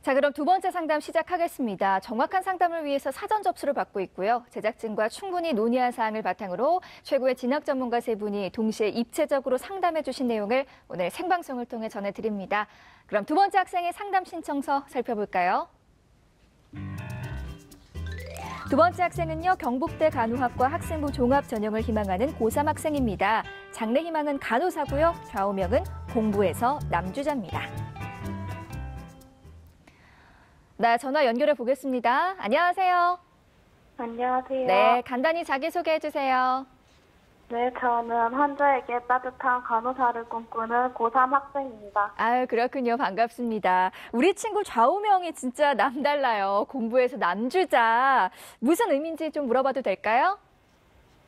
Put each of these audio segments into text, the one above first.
자, 그럼 두 번째 상담 시작하겠습니다. 정확한 상담을 위해서 사전 접수를 받고 있고요. 제작진과 충분히 논의한 사항을 바탕으로 최고의 진학 전문가 세 분이 동시에 입체적으로 상담해 주신 내용을 오늘 생방송을 통해 전해드립니다. 그럼 두 번째 학생의 상담 신청서 살펴볼까요? 두 번째 학생은요, 경북대 간호학과 학생부 종합 전형을 희망하는 고3 학생입니다. 장래 희망은 간호사고요. 좌우명은 공부에서 남주자입니다. 네, 전화 연결해 보겠습니다. 안녕하세요. 안녕하세요. 네, 간단히 자기소개해 주세요. 네, 저는 환자에게 따뜻한 간호사를 꿈꾸는 고3 학생입니다. 아유, 그렇군요. 반갑습니다. 우리 친구 좌우명이 진짜 남달라요. 공부에서 남주자. 무슨 의미인지 좀 물어봐도 될까요?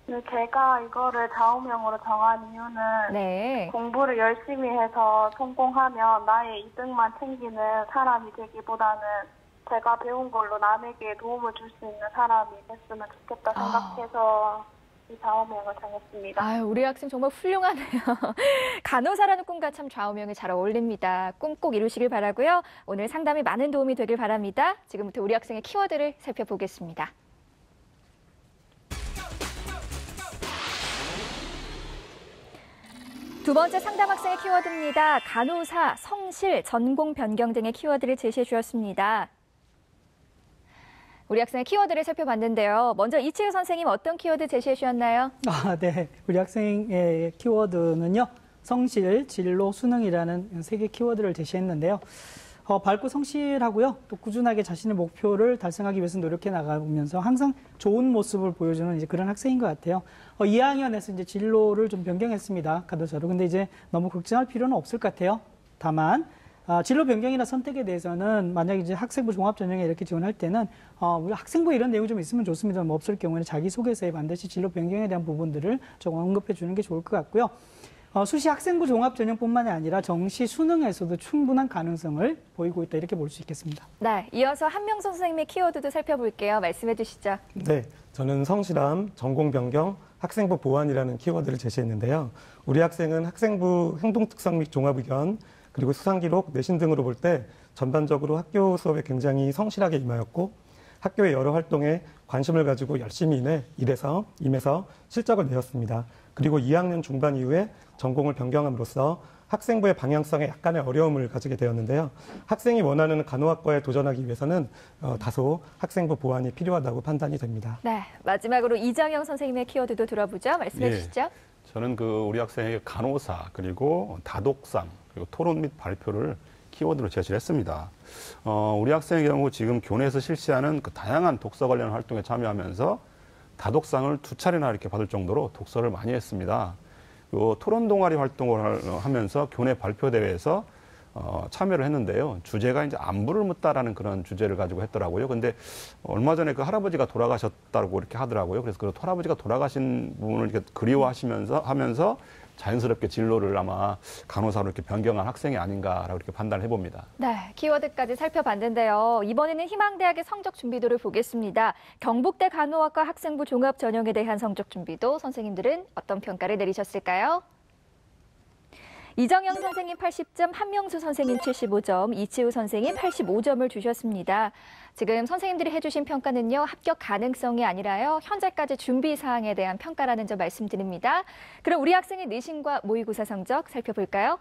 네, 제가 이거를 좌우명으로 정한 이유는 네. 공부를 열심히 해서 성공하면 나의 이득만 챙기는 사람이 되기보다는 제가 배운 걸로 남에게 도움을 줄 수 있는 사람이 됐으면 좋겠다 생각해서 이 좌우명을 정했습니다. 아유, 우리 학생 정말 훌륭하네요. 간호사라는 꿈과 참 좌우명이 잘 어울립니다. 꿈 꼭 이루시길 바라고요. 오늘 상담이 많은 도움이 되길 바랍니다. 지금부터 우리 학생의 키워드를 살펴보겠습니다. 두 번째 상담 학생의 키워드입니다. 간호사, 성실, 전공 변경 등의 키워드를 제시해 주었습니다. 우리 학생의 키워드를 살펴봤는데요. 먼저 이치우 선생님 어떤 키워드 제시해 주셨나요? 네. 우리 학생의 키워드는요. 성실, 진로, 수능이라는 세 개 키워드를 제시했는데요. 밝고 성실하고요. 또 꾸준하게 자신의 목표를 달성하기 위해서 노력해 나가면서 항상 좋은 모습을 보여주는 이제 그런 학생인 것 같아요. 2학년에서 이제 진로를 좀 변경했습니다. 간호사로. 근데 이제 너무 걱정할 필요는 없을 것 같아요. 다만 진로 변경이나 선택에 대해서는 만약에 이제 학생부 종합 전형에 이렇게 지원할 때는 우리 학생부에 이런 내용이 좀 있으면 좋습니다. 뭐 없을 경우에는 자기소개서에 반드시 진로 변경에 대한 부분들을 조금 언급해 주는 게 좋을 것 같고요. 수시 학생부 종합 전형뿐만이 아니라 정시 수능에서도 충분한 가능성을 보이고 있다 이렇게 볼 수 있겠습니다. 네, 이어서 한명선 선생님의 키워드도 살펴볼게요. 말씀해 주시죠. 네, 저는 성실함, 전공 변경, 학생부 보완이라는 키워드를 제시했는데요. 우리 학생은 학생부 행동특성 및 종합의견, 그리고 수상기록, 내신 등으로 볼 때 전반적으로 학교 수업에 굉장히 성실하게 임하였고 학교의 여러 활동에 관심을 가지고 열심히 임해서 실적을 내었습니다. 그리고 2학년 중반 이후에 전공을 변경함으로써 학생부의 방향성에 약간의 어려움을 가지게 되었는데요. 학생이 원하는 간호학과에 도전하기 위해서는 다소 학생부 보완이 필요하다고 판단이 됩니다. 네, 마지막으로 이정영 선생님의 키워드도 들어보죠. 말씀해 주시죠. 저는 우리 학생의 간호사, 그리고 다독상, 그리고 토론 및 발표를 키워드로 제시를 했습니다. 우리 학생의 경우 지금 교내에서 실시하는 그 다양한 독서 관련 활동에 참여하면서 다독상을 2차례나 이렇게 받을 정도로 독서를 많이 했습니다. 토론 동아리 활동을 하면서 교내 발표 대회에서 참여를 했는데요. 주제가 이제 안부를 묻다라는 그런 주제를 가지고 했더라고요. 근데 얼마 전에 그 할아버지가 돌아가셨다고 이렇게 하더라고요. 그래서 그 할아버지가 돌아가신 부분을 이렇게 그리워하면서 자연스럽게 진로를 아마 간호사로 이렇게 변경한 학생이 아닌가라고 이렇게 판단을 해봅니다. 네, 키워드까지 살펴봤는데요. 이번에는 희망대학의 성적 준비도를 보겠습니다. 경북대 간호학과 학생부 종합 전형에 대한 성적 준비도 선생님들은 어떤 평가를 내리셨을까요? 이정영 선생님 80점, 한명수 선생님 75점, 이치우 선생님 85점을 주셨습니다. 지금 선생님들이 해주신 평가는요, 합격 가능성이 아니라요, 현재까지 준비 사항에 대한 평가라는 점 말씀드립니다. 그럼 우리 학생의 내신과 모의고사 성적 살펴볼까요?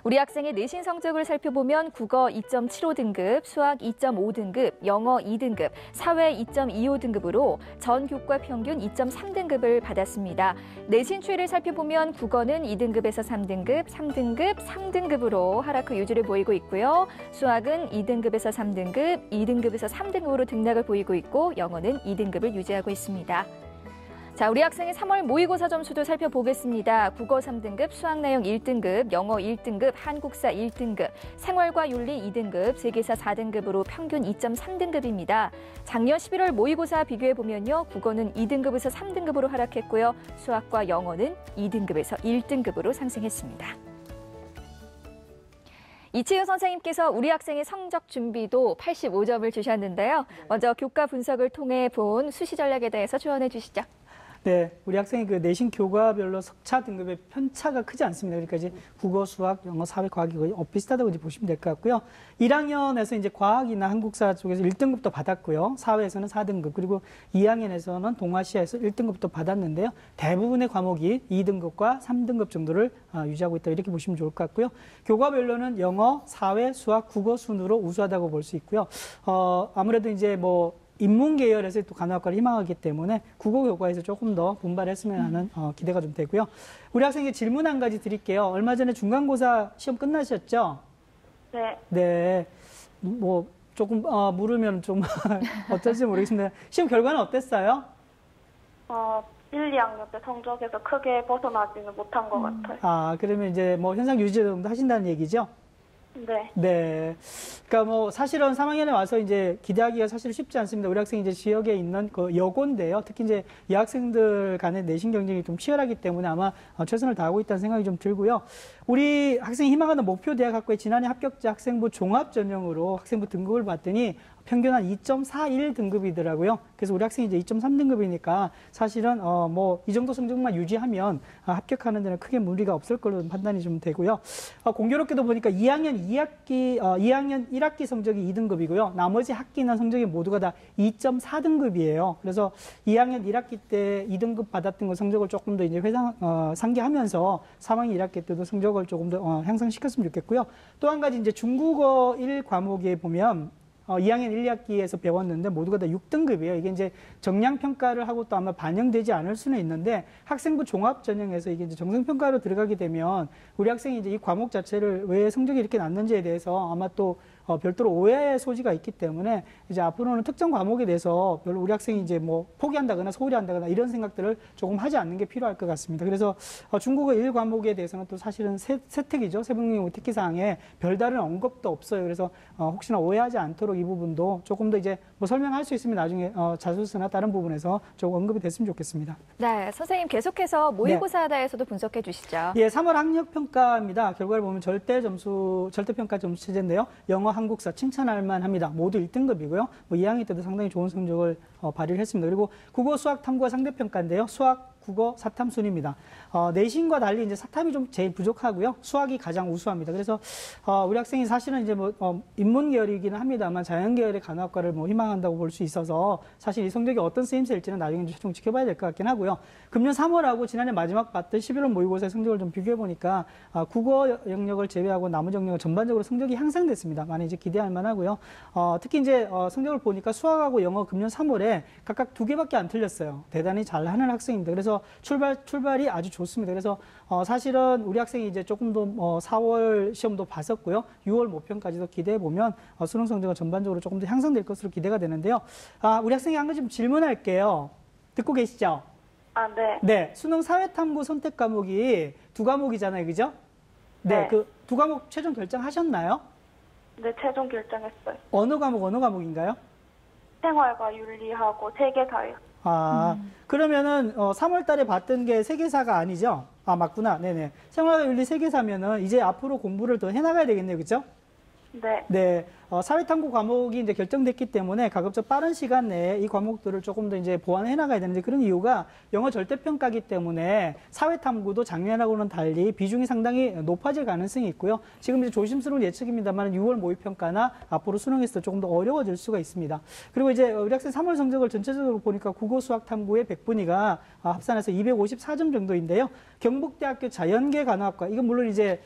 우리 학생의 내신 성적을 살펴보면 국어 2.75등급, 수학 2.5등급, 영어 2등급, 사회 2.25등급으로 전 교과 평균 2.3등급을 받았습니다. 내신 추이를 살펴보면 국어는 2등급에서 3등급, 3등급, 3등급으로 하락 후 유지를 보이고 있고요. 수학은 2등급에서 3등급, 2등급에서 3등급으로 등락을 보이고 있고 영어는 2등급을 유지하고 있습니다. 자, 우리 학생의 3월 모의고사 점수도 살펴보겠습니다. 국어 3등급, 수학 내용 1등급, 영어 1등급, 한국사 1등급, 생활과 윤리 2등급, 세계사 4등급으로 평균 2.3등급입니다. 작년 11월 모의고사 비교해보면요. 국어는 2등급에서 3등급으로 하락했고요. 수학과 영어는 2등급에서 1등급으로 상승했습니다. 이치우 선생님께서 우리 학생의 성적 준비도 85점을 주셨는데요. 먼저 교과 분석을 통해 본 수시 전략에 대해서 조언해 주시죠. 네, 우리 학생이 그 내신 교과별로 석차 등급의 편차가 크지 않습니다. 그러니까 이제 국어, 수학, 영어, 사회, 과학이 거의 비슷하다고 이제 보시면 될 것 같고요. 1학년에서 이제 과학이나 한국사 쪽에서 1등급도 받았고요. 사회에서는 4등급, 그리고 2학년에서는 동아시아에서 1등급도 받았는데요. 대부분의 과목이 2등급과 3등급 정도를 유지하고 있다, 이렇게 보시면 좋을 것 같고요. 교과별로는 영어, 사회, 수학, 국어 순으로 우수하다고 볼 수 있고요. 아무래도 이제 뭐 인문 계열에서 또 간호학과를 희망하기 때문에 국어 교과에서 조금 더 분발했으면 하는 기대가 좀 되고요. 우리 학생에게 질문 한 가지 드릴게요. 얼마 전에 중간고사 시험 끝나셨죠? 네. 네. 뭐 조금 물으면 좀 어떨지 모르겠습니다. 시험 결과는 어땠어요? 1, 2학년 때 성적에서 크게 벗어나지는 못한 것 같아요. 아, 그러면 이제 뭐 현상 유지 정도 하신다는 얘기죠? 네. 네. 그러니까 뭐 사실은 3학년에 와서 이제 기대하기가 사실 쉽지 않습니다. 우리 학생이 이제 지역에 있는 그 여고인데요. 특히 이제 여학생들 간의 내신 경쟁이 좀 치열하기 때문에 아마 최선을 다하고 있다는 생각이 좀 들고요. 우리 학생이 희망하는 목표 대학학과에 지난해 합격자 학생부 종합 전형으로 학생부 등급을 봤더니 평균 한 2.41 등급이더라고요. 그래서 우리 학생이 이제 2.3 등급이니까 사실은 뭐 이 정도 성적만 유지하면 합격하는 데는 크게 무리가 없을 걸로 판단이 좀 되고요. 공교롭게도 보니까 2학년 1학기 성적이 2등급이고요. 나머지 학기나 성적이 모두가 다 2.4 등급이에요. 그래서 2학년 1학기 때 2등급 받았던 거 성적을 조금 더 이제 상기하면서 3학년 1학기 때도 성적을 조금 더 향상시켰으면 좋겠고요. 또 한 가지 이제 중국어 1 과목에 보면 2학년 1, 2학기에서 배웠는데 모두가 다 6등급이에요. 이게 이제 정량평가를 하고 또 아마 반영되지 않을 수는 있는데 학생부 종합 전형에서 이게 이제 정성평가로 들어가게 되면 우리 학생이 이제 이 과목 자체를 왜 성적이 이렇게 났는지에 대해서 아마 또 별도로 오해의 소지가 있기 때문에 이제 앞으로는 특정 과목에 대해서 별로 우리 학생이 이제 뭐 포기한다거나 소홀히 한다거나 이런 생각들을 조금 하지 않는 게 필요할 것 같습니다. 그래서 중국어 1 과목에 대해서는 또 사실은 세특이죠. 세분명의 특기사항에 별다른 언급도 없어요. 그래서 혹시나 오해하지 않도록 이 부분도 조금 더 이제 뭐 설명할 수 있으면 나중에 자소서나 다른 부분에서 조금 언급이 됐으면 좋겠습니다. 네, 선생님 계속해서 모의고사에서도 분석해 주시죠. 예, 3월 학력평가입니다. 결과를 보면 절대평가 점수 체제인데요. 영어, 한국사 칭찬할 만합니다. 모두 1등급이고요. 뭐 2학년 때도 상당히 좋은 성적을 발휘를 했습니다. 그리고 국어, 수학, 탐구가 상대평가인데요. 수학, 국어, 사탐 순입니다. 내신과 달리 이제 사탐이 좀 제일 부족하고요. 수학이 가장 우수합니다. 그래서 우리 학생이 사실은 이제 뭐 인문 계열이기는 합니다만 자연 계열의 간호학과를 뭐 희망한다고 볼 수 있어서 사실 이 성적이 어떤 쓰임새일지는 나중에 최종 지켜봐야 될 것 같긴 하고요. 금년 3월하고 지난해 마지막 봤던 11월 모의고사의 성적을 좀 비교해 보니까 국어 영역을 제외하고 나머지 영역은 전반적으로 성적이 향상됐습니다. 많이 이제 기대할 만하고요. 특히 이제 성적을 보니까 수학하고 영어 금년 3월에 각각 2개밖에 안 틀렸어요. 대단히 잘하는 학생입니다. 그래서 출발이 아주 좋습니다. 그래서 사실은 우리 학생이 이제 조금 더 4월 시험도 봤었고요. 6월 모평까지도 기대해 보면 수능 성적은 전반적으로 조금 더 향상될 것으로 기대가 되는데요. 우리 학생이 한 가지 좀 질문할게요. 듣고 계시죠? 네. 네, 수능 사회탐구 선택 과목이 2과목이잖아요, 그죠? 네, 그 2과목 최종 결정하셨나요? 네, 최종 결정했어요. 어느 과목인가요? 생활과 윤리하고 세계사요. 그러면은 3월 달에 봤던 게 세계사가 아니죠? 맞구나. 네네. 생활과 윤리 세계사면은 이제 앞으로 공부를 더 해나가야 되겠네요, 그죠? 네. 네. 사회탐구 과목이 이제 결정됐기 때문에 가급적 빠른 시간 내에 이 과목들을 조금 더 이제 보완해 나가야 되는데 그런 이유가 영어 절대평가기 때문에 사회탐구도 작년하고는 달리 비중이 상당히 높아질 가능성이 있고요. 지금 이제 조심스러운 예측입니다만 6월 모의평가나 앞으로 수능에서 조금 더 어려워질 수가 있습니다. 그리고 이제 우리 학생 3월 성적을 전체적으로 보니까 국어 수학 탐구의 100분위가 합산해서 254점 정도인데요. 경북대학교 자연계 간호학과 이건 물론 이제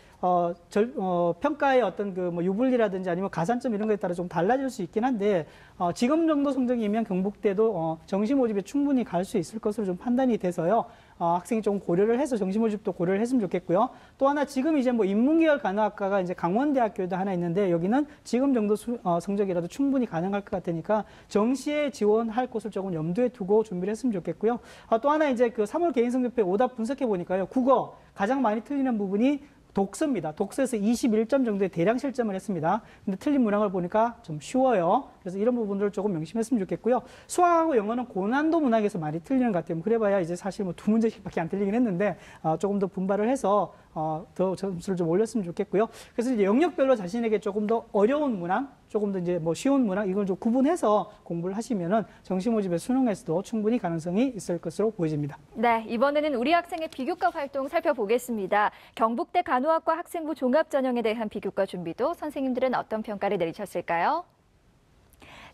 평가의 어떤 그 뭐 유불리라든지 아니면 가산점 이런 거에 따라 좀 달라질 수 있긴 한데 지금 정도 성적이면 경북대도 정시 모집에 충분히 갈 수 있을 것으로 좀 판단이 돼서요. 학생이 좀 고려를 해서 정시 모집도 고려를 했으면 좋겠고요. 또 하나 지금 이제 뭐 인문계열 간호학과가 이제 강원대학교에도 하나 있는데 여기는 지금 정도 성적이라도 충분히 가능할 것 같으니까 정시에 지원할 곳을 조금 염두에 두고 준비를 했으면 좋겠고요. 또 하나 이제 그 3월 개인성적표 오답 분석해 보니까요. 국어 가장 많이 틀리는 부분이 독서입니다. 독서에서 21점 정도의 대량 실점을 했습니다. 근데 틀린 문항을 보니까 좀 쉬워요. 그래서 이런 부분들을 조금 명심했으면 좋겠고요. 수학하고 영어는 고난도 문항에서 많이 틀리는 것 같아요. 그래봐야 이제 사실 뭐 2문제씩밖에 안 틀리긴 했는데 조금 더 분발을 해서 더 점수를 좀 올렸으면 좋겠고요. 그래서 이제 영역별로 자신에게 조금 더 어려운 문항, 조금 더 이제 뭐 쉬운 문항 이걸 좀 구분해서 공부를 하시면은 정시 모집의 수능에서도 충분히 가능성이 있을 것으로 보여집니다. 네, 이번에는 우리 학생의 비교과 활동 살펴보겠습니다. 경북대 간호학과 학생부 종합전형에 대한 비교과 준비도 선생님들은 어떤 평가를 내리셨을까요?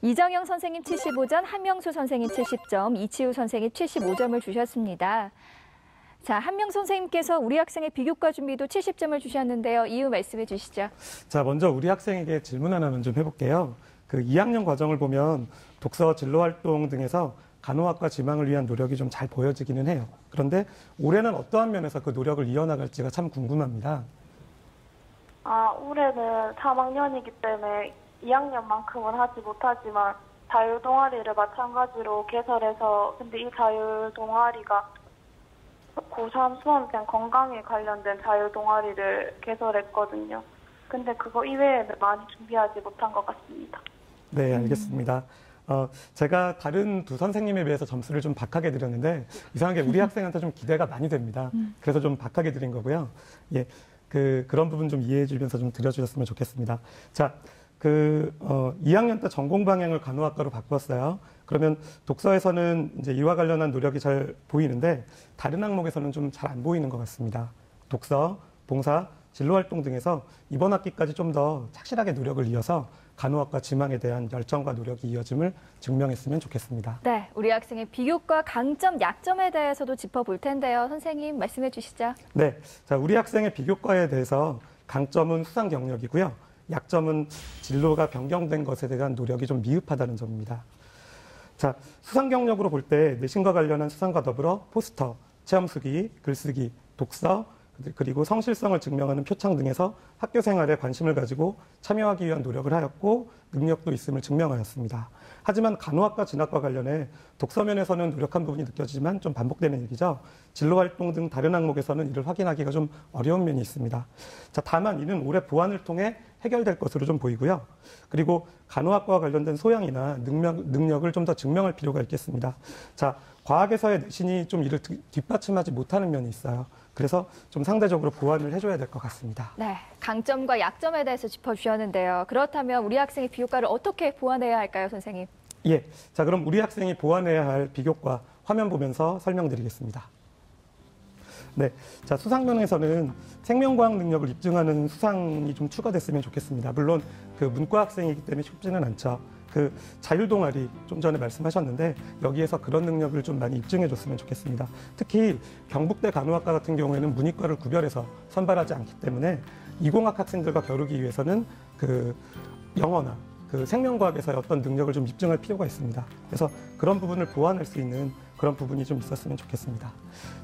이정영 선생님 75점, 한명수 선생님 70점, 이치우 선생님 75점을 주셨습니다. 자, 한명수 선생님께서 우리 학생의 비교과 준비도 70점을 주셨는데요. 이유 말씀해 주시죠. 자, 먼저 우리 학생에게 질문 하나만 좀 해볼게요. 그 2학년 과정을 보면 독서, 진로활동 등에서 간호학과 지망을 위한 노력이 좀 잘 보여지기는 해요. 그런데 올해는 어떠한 면에서 그 노력을 이어나갈지가 참 궁금합니다. 올해는 3학년이기 때문에 2학년만큼은 하지 못하지만 자율 동아리를 마찬가지로 개설해서 근데 이 자율 동아리가 고3 수험생 건강에 관련된 자율 동아리를 개설했거든요. 근데 그거 이외에는 많이 준비하지 못한 것 같습니다. 네, 알겠습니다. 제가 다른 두 선생님에 비해서 점수를 좀 박하게 드렸는데 이상하게 우리 학생한테 좀 기대가 많이 됩니다. 그래서 좀 박하게 드린 거고요. 예, 그런 부분 좀 이해해 주면서 좀 드려주셨으면 좋겠습니다. 자, 2학년 때 전공 방향을 간호학과로 바꿨어요. 그러면 독서에서는 이제 이와 관련한 노력이 잘 보이는데 다른 항목에서는 좀 잘 안 보이는 것 같습니다. 독서, 봉사, 진로활동 등에서 이번 학기까지 좀 더 착실하게 노력을 이어서 간호학과 지망에 대한 열정과 노력이 이어짐을 증명했으면 좋겠습니다. 네, 우리 학생의 비교과 강점, 약점에 대해서도 짚어볼 텐데요. 선생님 말씀해 주시죠. 네, 자, 우리 학생의 비교과에 대해서 강점은 수상 경력이고요. 약점은 진로가 변경된 것에 대한 노력이 좀 미흡하다는 점입니다. 자, 수상 경력으로 볼 때 내신과 관련한 수상과 더불어 포스터, 체험 쓰기, 글쓰기, 독서, 그리고 성실성을 증명하는 표창 등에서 학교 생활에 관심을 가지고 참여하기 위한 노력을 하였고 능력도 있음을 증명하였습니다. 하지만 간호학과 진학과 관련해 독서면에서는 노력한 부분이 느껴지지만 좀 반복되는 얘기죠. 진로활동 등 다른 항목에서는 이를 확인하기가 좀 어려운 면이 있습니다. 자, 다만 이는 올해 보완을 통해 해결될 것으로 좀 보이고요. 그리고 간호학과와 관련된 소양이나 능력을 좀 더 증명할 필요가 있겠습니다. 자, 과학에서의 내신이 좀 이를 뒷받침하지 못하는 면이 있어요. 그래서 좀 상대적으로 보완을 해줘야 될 것 같습니다. 네, 강점과 약점에 대해서 짚어주셨는데요. 그렇다면 우리 학생의 비교과를 어떻게 보완해야 할까요, 선생님? 예, 자, 그럼 우리 학생이 보완해야 할 비교과 화면 보면서 설명드리겠습니다. 네, 자, 수상면에서는 생명과학 능력을 입증하는 수상이 좀 추가됐으면 좋겠습니다. 물론 그 문과 학생이기 때문에 쉽지는 않죠. 그 자율동아리 좀 전에 말씀하셨는데 여기에서 그런 능력을 좀 많이 입증해 줬으면 좋겠습니다. 특히 경북대 간호학과 같은 경우에는 문이과를 구별해서 선발하지 않기 때문에 이공학 학생들과 겨루기 위해서는 그 영어나 그 생명과학에서의 어떤 능력을 좀 입증할 필요가 있습니다. 그래서 그런 부분을 보완할 수 있는 그런 부분이 좀 있었으면 좋겠습니다.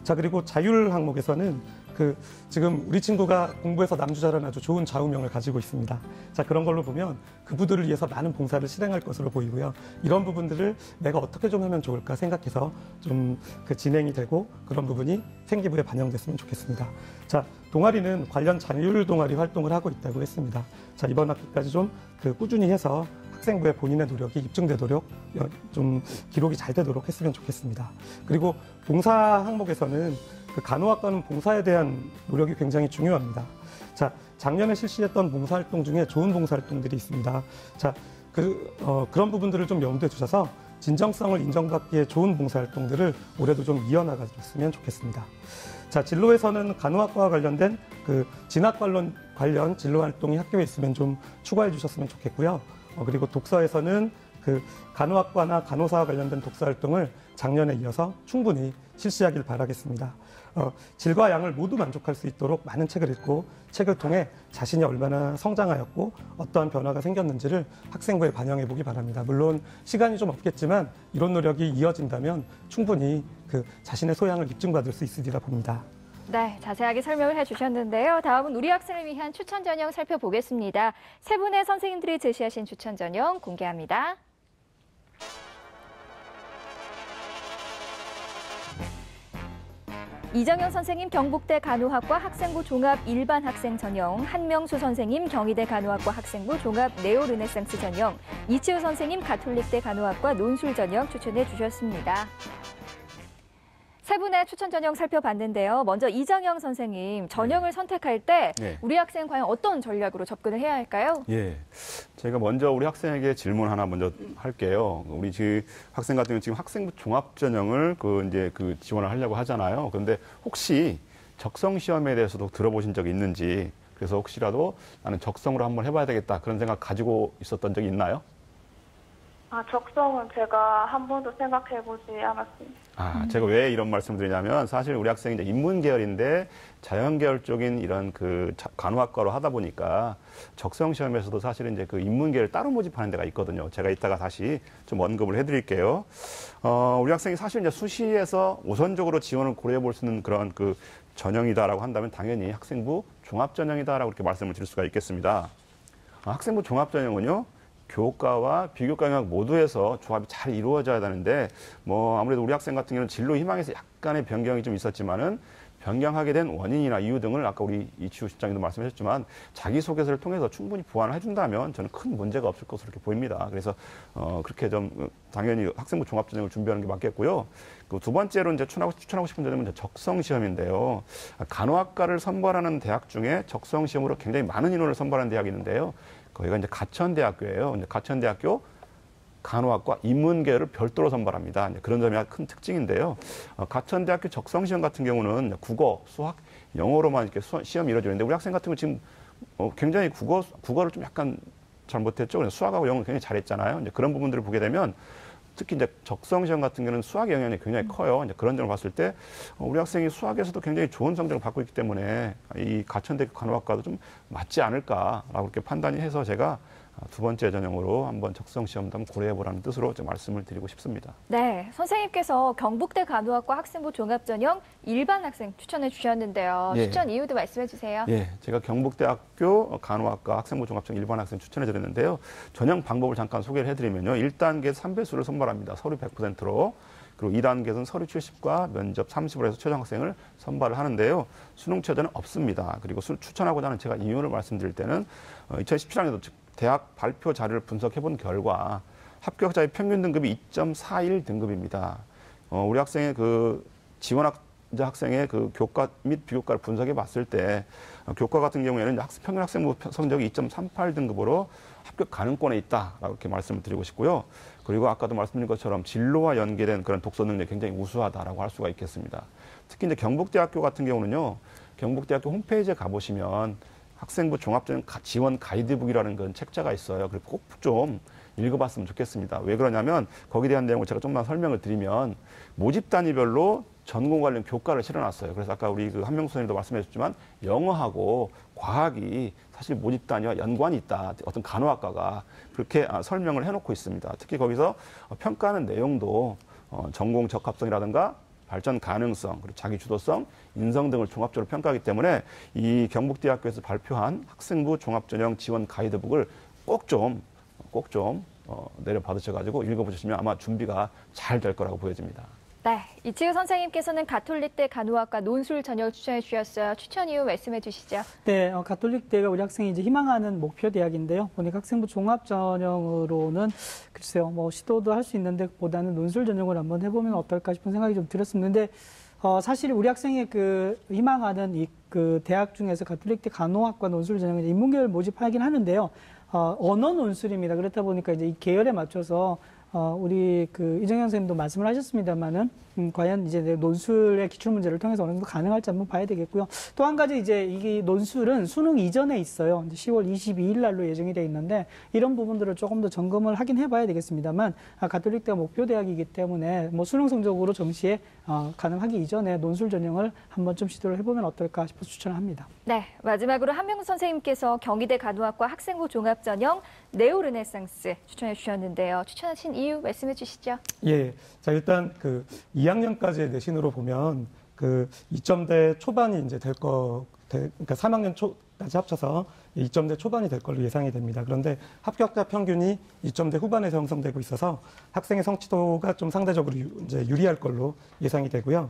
자, 그리고 자율 항목에서는 그 지금 우리 친구가 공부해서 남주자라는 아주 좋은 좌우명을 가지고 있습니다. 자, 그런 걸로 보면 그부들을 위해서 많은 봉사를 실행할 것으로 보이고요. 이런 부분들을 내가 어떻게 좀 하면 좋을까 생각해서 좀 그 진행이 되고 그런 부분이 생기부에 반영됐으면 좋겠습니다. 자, 동아리는 관련 자율 동아리 활동을 하고 있다고 했습니다. 자, 이번 학기까지 좀 그 꾸준히 해서 학생부의 본인의 노력이 입증되도록 좀 기록이 잘 되도록 했으면 좋겠습니다. 그리고 봉사 항목에서는 그 간호학과는 봉사에 대한 노력이 굉장히 중요합니다. 자, 작년에 실시했던 봉사활동 중에 좋은 봉사활동들이 있습니다. 자, 그런 부분들을 좀 염두에 두셔서 진정성을 인정받기에 좋은 봉사활동들을 올해도 좀 이어나가줬으면 좋겠습니다. 자, 진로에서는 간호학과와 관련된 그 진학 관련 진로 활동이 학교에 있으면 좀 추가해 주셨으면 좋겠고요. 그리고 독서에서는 그 간호학과나 간호사와 관련된 독서 활동을 작년에 이어서 충분히 실시하길 바라겠습니다. 질과 양을 모두 만족할 수 있도록 많은 책을 읽고 책을 통해 자신이 얼마나 성장하였고 어떠한 변화가 생겼는지를 학생부에 반영해 보기 바랍니다. 물론 시간이 좀 없겠지만 이런 노력이 이어진다면 충분히 그 자신의 소양을 입증받을 수 있으리라 봅니다. 네, 자세하게 설명을 해주셨는데요. 다음은 우리 학생을 위한 추천 전형 살펴보겠습니다. 세 분의 선생님들이 제시하신 추천 전형 공개합니다. 이정영 선생님 경북대 간호학과 학생부 종합 일반 학생 전형, 한명수 선생님 경희대 간호학과 학생부 종합 네오 르네상스 전형, 이치우 선생님 가톨릭대 간호학과 논술 전형 추천해 주셨습니다. 세 분의 추천 전형 살펴봤는데요. 먼저 이정영 선생님, 전형을 선택할 때 네. 우리 학생 과연 어떤 전략으로 접근을 해야 할까요? 예. 제가 먼저 우리 학생에게 질문 하나 먼저 할게요. 우리 학생 같은 경우는 지금 학생부 종합 전형을 지원을 하려고 하잖아요. 그런데 혹시 적성 시험에 대해서도 들어보신 적이 있는지, 그래서 혹시라도 나는 적성으로 한번 해봐야 되겠다 그런 생각 가지고 있었던 적이 있나요? 적성은 제가 한 번도 생각해보지 않았습니다. 제가 왜 이런 말씀을 드리냐면 사실 우리 학생이 이제 인문 계열인데 자연 계열 쪽인 이런 간호학과로 하다 보니까 적성 시험에서도 사실은 이제 인문 계열 따로 모집하는 데가 있거든요. 제가 이따가 다시 좀 언급을 해드릴게요. 우리 학생이 사실 이제 수시에서 우선적으로 지원을 고려해 볼 수 있는 그런 전형이다라고 한다면 당연히 학생부 종합 전형이다라고 이렇게 말씀을 드릴 수가 있겠습니다. 학생부 종합 전형은요. 교과와 비교과 영역 모두에서 조합이 잘 이루어져야 되는데 아무래도 우리 학생 같은 경우는 진로 희망에서 약간의 변경이 좀 있었지만은 변경하게 된 원인이나 이유 등을 아까 우리 이치우 실장님도 말씀하셨지만 자기소개서를 통해서 충분히 보완을 해준다면 저는 큰 문제가 없을 것으로 이렇게 보입니다. 그래서 그렇게 좀 당연히 학생부 종합전형을 준비하는 게 맞겠고요. 두 번째로 이제 추천하고 싶은 점은 적성 시험인데요. 간호학과를 선발하는 대학 중에 적성 시험으로 굉장히 많은 인원을 선발하는 대학이 있는데요. 거기가 이제 가천대학교예요. 이제 가천대학교 간호학과 인문계열을 별도로 선발합니다. 이제 그런 점이 큰 특징인데요. 가천대학교 적성시험 같은 경우는 국어, 수학, 영어로만 이렇게 시험이 이루어지는데 우리 학생 같은 경우 지금 굉장히 국어를 좀 약간 잘 못했죠. 그래서 수학하고 영어를 굉장히 잘했잖아요. 이제 그런 부분들을 보게 되면 특히 이제 적성시험 같은 경우는 수학의 영향이 굉장히 커요. 이제 그런 점을 봤을 때 우리 학생이 수학에서도 굉장히 좋은 성적을 받고 있기 때문에 이 가천대학교 간호학과도 좀 맞지 않을까라고 이렇게 판단이 해서 제가 두 번째 전형으로 한번 적성시험도 한번 고려해보라는 뜻으로 말씀을 드리고 싶습니다. 네, 선생님께서 경북대 간호학과 학생부 종합전형 일반 학생 추천해 주셨는데요. 예. 추천 이유도 말씀해 주세요. 예, 제가 경북대학교 간호학과 학생부 종합전형 일반 학생 추천해 드렸는데요. 전형 방법을 잠깐 소개를 해드리면요. 1단계 3배수를 선발합니다. 서류 100%로. 그리고 2단계에서는 서류 70과 면접 30으로 해서 최종 학생을 선발을 하는데요. 수능 최저는 없습니다. 그리고 추천하고자 하는 제가 이유를 말씀드릴 때는 2017년에도 대학 발표 자료를 분석해 본 결과 합격자의 평균 등급이 2.41 등급입니다. 우리 학생의 지원자 학생의 교과 및 비교과를 분석해 봤을 때 교과 같은 경우에는 평균 학생부 성적이 2.38 등급으로 합격 가능권에 있다라고 이렇게 말씀을 드리고 싶고요. 그리고 아까도 말씀드린 것처럼 진로와 연계된 그런 독서 능력이 굉장히 우수하다라고 할 수가 있겠습니다. 특히 이제 경북대학교 같은 경우는요. 경북대학교 홈페이지에 가보시면 학생부 종합전형 지원 가이드북이라는 그런 책자가 있어요. 그래서 꼭 좀 읽어봤으면 좋겠습니다. 왜 그러냐면 거기에 대한 내용을 제가 좀만 설명을 드리면 모집 단위별로 전공 관련 교과를 실어놨어요. 그래서 아까 우리 한명수 선생님도 말씀하셨지만 영어하고 과학이 사실 모집 단위와 연관이 있다. 어떤 간호학과가 그렇게 설명을 해놓고 있습니다. 특히 거기서 평가하는 내용도 전공 적합성이라든가 발전 가능성, 그리고 자기 주도성, 인성 등을 종합적으로 평가하기 때문에 이 경북대학교에서 발표한 학생부 종합전형 지원 가이드북을 꼭 좀 내려받으셔가지고 읽어보시면 아마 준비가 잘 될 거라고 보여집니다. 네, 이치우 선생님께서는 가톨릭대 간호학과 논술 전형을 추천해 주셨어요. 추천 이유 말씀해 주시죠. 네, 가톨릭대가 우리 학생이 이제 희망하는 목표 대학인데요. 보니까 학생부 종합 전형으로는 글쎄요, 시도도 할 수 있는데 보다는 논술 전형을 한번 해보면 어떨까 싶은 생각이 좀 들었습니다. 근데 사실 우리 학생의 희망하는 대학 중에서 가톨릭대 간호학과 논술 전형은 인문계열 모집하긴 하는데요. 언어 논술입니다. 그렇다 보니까 이제 이 계열에 맞춰서 우리 이정현 선생님도 말씀을 하셨습니다만은 과연 이제 논술의 기출 문제를 통해서 어느 정도 가능할지 한번 봐야 되겠고요. 또 한 가지 이제 이게 논술은 수능 이전에 있어요. 이제 10월 22일 날로 예정이 돼 있는데 이런 부분들을 조금 더 점검을 하긴 해봐야 되겠습니다만 가톨릭대가 목표 대학이기 때문에 수능 성적으로 정시에 가능하기 이전에 논술 전형을 한번 좀 시도를 해보면 어떨까 싶어서 추천을 합니다. 네, 마지막으로 한명수 선생님께서 경희대 간호학과 학생부 종합 전형 네오르네상스 추천해 주셨는데요. 추천하신 이유 말씀해 주시죠. 예. 자, 일단 2학년까지의 내신으로 보면 2점대 초반이 이제 그러니까 3학년 초까지 합쳐서 2점대 초반이 될 걸로 예상이 됩니다. 그런데 합격자 평균이 2점대 후반에서 형성되고 있어서 학생의 성취도가 좀 상대적으로 이제 유리할 걸로 예상이 되고요.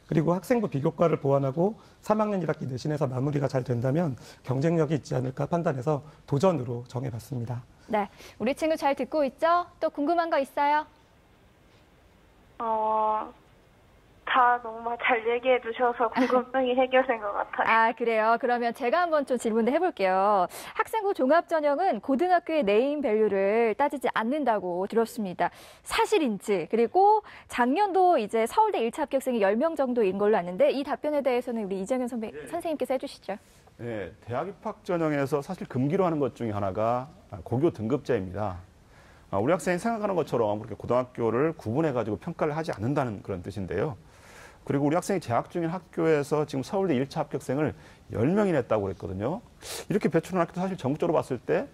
그리고 학생부 비교과를 보완하고 3학년 1학기 내신에서 마무리가 잘 된다면 경쟁력이 있지 않을까 판단해서 도전으로 정해봤습니다. 네, 우리 친구 잘 듣고 있죠? 또 궁금한 거 있어요? 다 정말 잘 얘기해 주셔서 궁금증이 해결된 것 같아요. 아, 그래요. 그러면 제가 한번 좀 질문을 해볼게요. 학생부 종합전형은 고등학교의 네임 밸류를 따지지 않는다고 들었습니다. 사실인지, 그리고 작년도 이제 서울대 1차 합격생이 10명 정도인 걸로 아는데 이 답변에 대해서는 우리 이정현 선생님께서 해주시죠. 네, 대학 입학 전형에서 사실 금기로 하는 것 중에 하나가 고교 등급제입니다. 우리 학생이 생각하는 것처럼 그렇게 고등학교를 구분해가지고 평가를 하지 않는다는 그런 뜻인데요. 그리고 우리 학생이 재학 중인 학교에서 지금 서울대 1차 합격생을 10명이나 했다고 그랬거든요. 이렇게 배출한 학교도 사실 전국적으로 봤을 때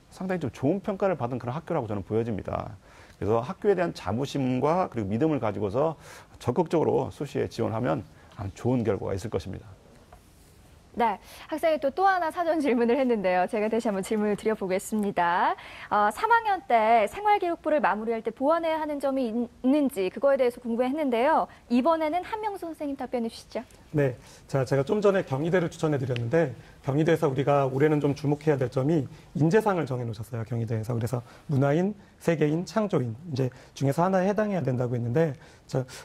상당히 좀 좋은 평가를 받은 그런 학교라고 저는 보여집니다. 그래서 학교에 대한 자부심과 그리고 믿음을 가지고서 적극적으로 수시에 지원하면 아주 좋은 결과가 있을 것입니다. 네, 학생이 또 하나 사전 질문을 했는데요. 제가 다시 한번 질문을 드려보겠습니다. 3학년 때 생활기록부를 마무리할 때 보완해야 하는 점이 있는지 그거에 대해서 궁금했는데요. 이번에는 한명수 선생님 답변해 주시죠. 네, 자, 제가 좀 전에 경희대를 추천해 드렸는데 경희대에서 우리가 올해는 좀 주목해야 될 점이 인재상을 정해 놓으셨어요. 경희대에서. 그래서 문화인, 세계인, 창조인 이제 중에서 하나에 해당해야 된다고 했는데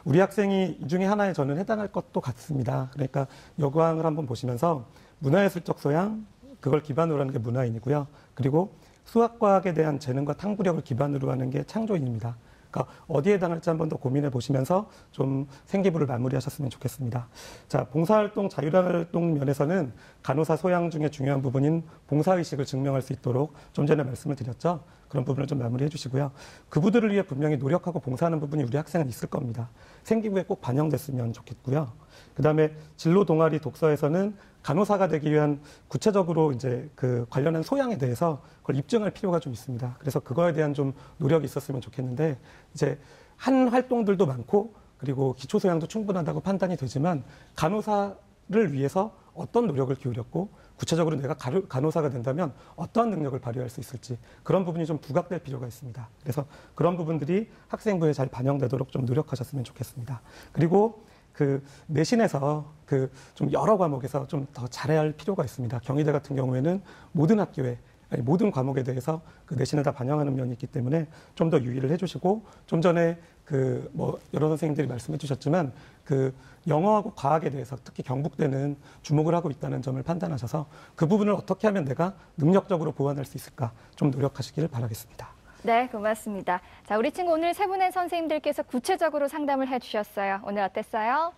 우리 학생이 이 중에 하나에 저는 해당할 것도 같습니다. 그러니까 여고항을 한번 보시면서 문화예술적 소양, 그걸 기반으로 하는 게 문화인이고요. 그리고 수학과학에 대한 재능과 탕구력을 기반으로 하는 게 창조인입니다. 그러니까 어디에 해당할지 한 번 더 고민해 보시면서 좀 생기부를 마무리하셨으면 좋겠습니다. 자, 봉사활동, 자율활동 면에서는 간호사 소양 중에 중요한 부분인 봉사의식을 증명할 수 있도록 좀 전에 말씀을 드렸죠. 그런 부분을 좀 마무리해 주시고요. 그분들을 위해 분명히 노력하고 봉사하는 부분이 우리 학생은 있을 겁니다. 생기부에 꼭 반영됐으면 좋겠고요. 그다음에 진로 동아리 독서에서는 간호사가 되기 위한 구체적으로 이제 그 관련한 소양에 대해서 그걸 입증할 필요가 좀 있습니다. 그래서 그거에 대한 좀 노력이 있었으면 좋겠는데 이제 한 활동들도 많고 그리고 기초 소양도 충분하다고 판단이 되지만 간호사를 위해서 어떤 노력을 기울였고 구체적으로 내가 간호사가 된다면 어떠한 능력을 발휘할 수 있을지 그런 부분이 좀 부각될 필요가 있습니다. 그래서 그런 부분들이 학생부에 잘 반영되도록 좀 노력하셨으면 좋겠습니다. 그리고 그 내신에서 그 좀 여러 과목에서 좀 더 잘해야 할 필요가 있습니다. 경희대 같은 경우에는 모든 학교에 모든 과목에 대해서 그 내신을 다 반영하는 면이 있기 때문에 좀 더 유의를 해주시고 좀 전에 그 뭐 여러 선생님들이 말씀해 주셨지만 그 영어하고 과학에 대해서 특히 경북대는 주목을 하고 있다는 점을 판단하셔서 그 부분을 어떻게 하면 내가 능력적으로 보완할 수 있을까 좀 노력하시기를 바라겠습니다. 네, 고맙습니다. 자, 우리 친구 오늘 세 분의 선생님들께서 구체적으로 상담을 해주셨어요. 오늘 어땠어요?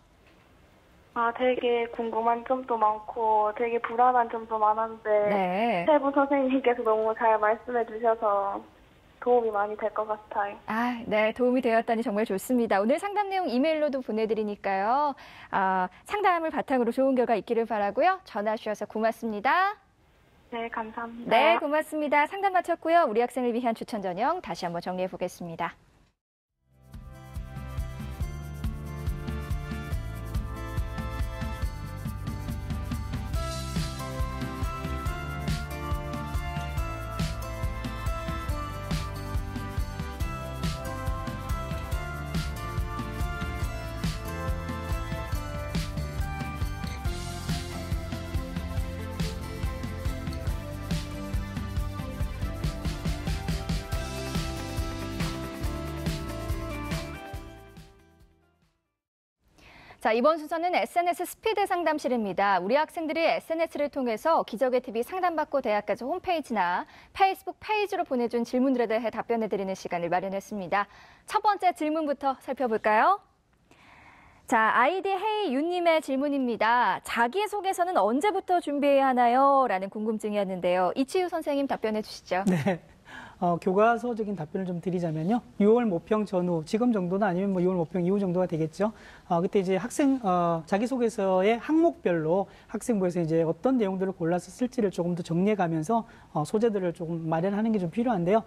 되게 궁금한 점도 많고 되게 불안한 점도 많았는데 네. 세 분 선생님께서 너무 잘 말씀해 주셔서 도움이 많이 될 것 같아요. 네, 도움이 되었다니 정말 좋습니다. 오늘 상담 내용 이메일로도 보내드리니까요. 상담을 바탕으로 좋은 결과 있기를 바라고요. 전화 주셔서 고맙습니다. 네, 감사합니다. 네, 고맙습니다. 상담 마쳤고요. 우리 학생을 위한 추천 전형 다시 한번 정리해 보겠습니다. 자, 이번 순서는 SNS 스피드 상담실입니다. 우리 학생들이 SNS를 통해서 기적의 TV 상담받고 대학까지 홈페이지나 페이스북 페이지로 보내준 질문들에 대해 답변해드리는 시간을 마련했습니다. 첫 번째 질문부터 살펴볼까요? 자, 아이디 헤이윤님의 질문입니다. 자기소개서는 언제부터 준비해야 하나요? 라는 궁금증이었는데요. 이치유 선생님 답변해 주시죠. 네. 교과서적인 답변을 좀 드리자면요. 6월 모평 전후, 지금 정도는 아니면 뭐 6월 모평 이후 정도가 되겠죠. 그때 이제 자기소개서의 항목별로 학생부에서 이제 어떤 내용들을 골라서 쓸지를 조금 더 정리해 가면서 소재들을 조금 마련하는 게 좀 필요한데요.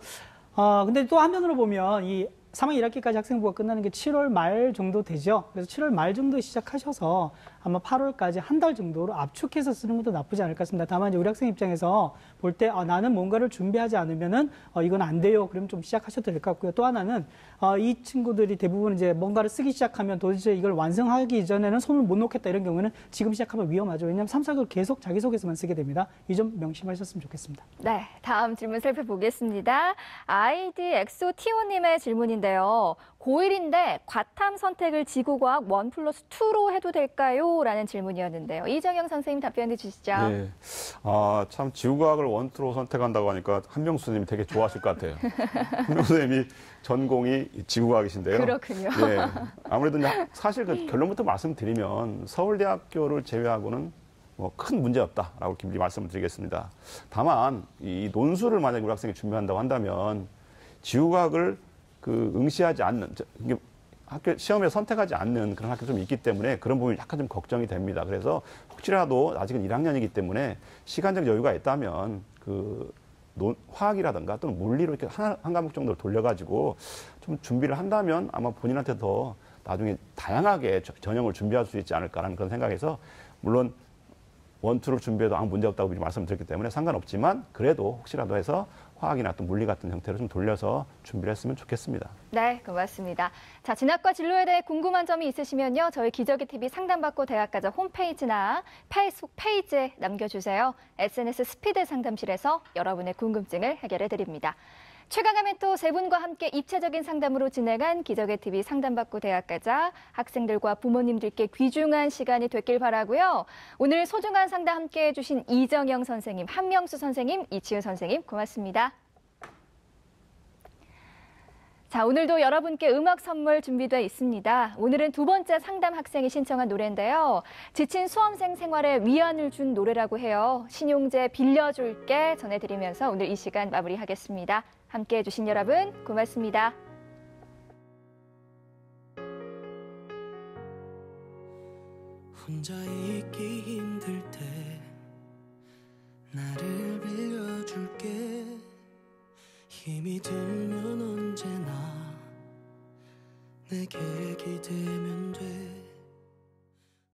근데 또 한편으로 보면 이 3학 1학기까지 학생부가 끝나는 게 7월 말 정도 되죠. 그래서 7월 말 정도에 시작하셔서 아마 8월까지 한 달 정도로 압축해서 쓰는 것도 나쁘지 않을 것 같습니다. 다만 이제 우리 학생 입장에서 볼 때 나는 뭔가를 준비하지 않으면은 이건 안 돼요. 그럼 좀 시작하셔도 될 것 같고요. 또 하나는 이 친구들이 대부분 이제 뭔가를 쓰기 시작하면 도대체 이걸 완성하기 전에는 손을 못 놓겠다 이런 경우는 지금 시작하면 위험하죠. 왜냐하면 3, 4개월 계속 자기소개서만 쓰게 됩니다. 이 점 명심하셨으면 좋겠습니다. 네, 다음 질문 살펴보겠습니다. 아이디 엑소티오님의 질문인데 있는데요. 고1인데 과탐 선택을 지구과학 1+2로 해도 될까요? 라는 질문이었는데요. 이정영 선생님 답변해 주시죠. 네. 참 지구과학을 1+2로 선택한다고 하니까 한명수 선생님이 되게 좋아하실 것 같아요. 한명수 선생님이 전공이 지구과학이신데요. 그렇군요. 네. 아무래도 이제 사실 그 결론부터 말씀드리면 서울대학교를 제외하고는 뭐 큰 문제 없다라고 깊이 말씀을 드리겠습니다. 다만 이 논술을 만약에 우리 학생이 준비한다고 한다면 지구과학을 응시하지 않는, 이게 학교 시험에 선택하지 않는 그런 학교 좀 있기 때문에 그런 부분이 약간 좀 걱정이 됩니다. 그래서 혹시라도 아직은 1학년이기 때문에 시간적 여유가 있다면 화학이라든가 또는 물리로 이렇게 한 과목 정도를 돌려가지고 좀 준비를 한다면 아마 본인한테 더 나중에 다양하게 전형을 준비할 수 있지 않을까라는 그런 생각에서 물론 1+2를 준비해도 아무 문제 없다고 미리 말씀드렸기 때문에 상관없지만 그래도 혹시라도 해서 화학이나 또 물리 같은 형태로 좀 돌려서 준비를 했으면 좋겠습니다. 네, 고맙습니다. 자, 진학과 진로에 대해 궁금한 점이 있으시면요. 저희 기저귀TV 상담받고 대학가자 홈페이지나 페이스북 페이지에 남겨주세요. SNS 스피드 상담실에서 여러분의 궁금증을 해결해 드립니다. 최강함의 또 세 분과 함께 입체적인 상담으로 진행한 기저귀TV 상담받고 대학가자 학생들과 부모님들께 귀중한 시간이 됐길 바라고요. 오늘 소중한 상담 함께해 주신 이정영 선생님, 한명수 선생님, 이치훈 선생님 고맙습니다. 자, 오늘도 여러분께 음악 선물 준비되어 있습니다. 오늘은 두 번째 상담 학생이 신청한 노래인데요. 지친 수험생 생활에 위안을 준 노래라고 해요. 신용재 빌려줄게 전해드리면서 오늘 이 시간 마무리하겠습니다. 함께해 주신 여러분 고맙습니다. 혼자 있기 힘들 때 나를 빌려줄게. 힘이 들면 언제나 내게 기대면 돼.